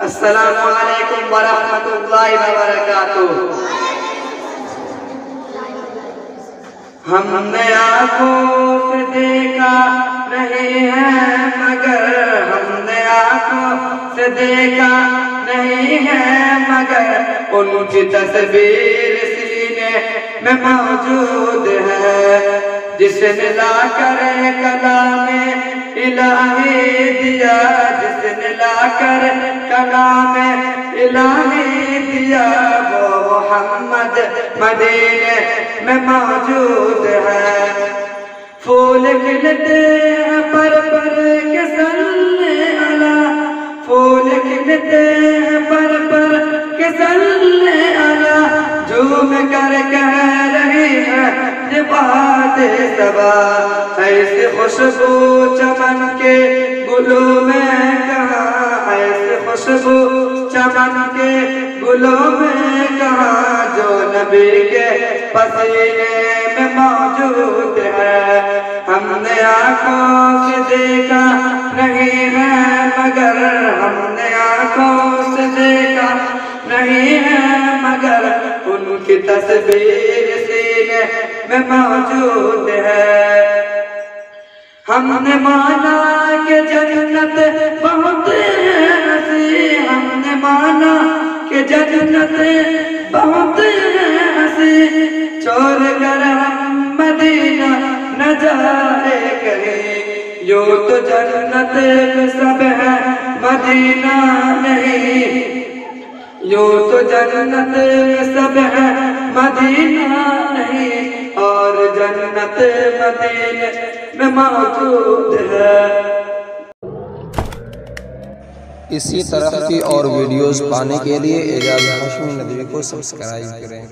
السلام علیکم ورحمۃ اللہ وبرکاتہ۔ ہم نے آنکھوں سے دیکھا نہیں ہے مگر، ہم نے آنکھوں سے دیکھا نہیں ہے مگر، ان کی تصویر سینے میں موجود ہے، جس نے لا کر کلام الہی دیا، جس نے لا کر کلام الہی دیا، وہ محمد مدینے میں موجود ہے۔ پھول کھلتے ہیں پر کے صلی اللہ، پھول کھلتے ہیں پر کے صلی اللہ، جھوم کر کہہ رہی ہے یہ بات صبا، ایسی خوشبو چمن کے گلوں میں کہاں، ایسی خوشبو چمن کے گلوں میں کہاں، جو نبی کے پسینے میں موجود ہے۔ ہم نے آنکھوں سے دیکھا نہیں ہے مگر، ہم نے آنکھوں سے دیکھا نہیں ہے مگر، ان کی تصویر سینے میں موجود ہے۔ ہم نے مانا کہ جنت بہت ہنسی، ہم نے مانا کہ جنت بہت ہنسی، چھوڑ کر ہم مدینہ نہ جائے کہیں، یوں تو جنت میں سب ہے مدینہ نہیں، یوں تو جنت میں سب ہے مدینہ نہیں، اور جنت مدینے میں موجود ہے۔ اسی طرح کی اور ویڈیوز پانے کے لیے اعجاز ہاشمی ندوی کو سبسکرائب کریں۔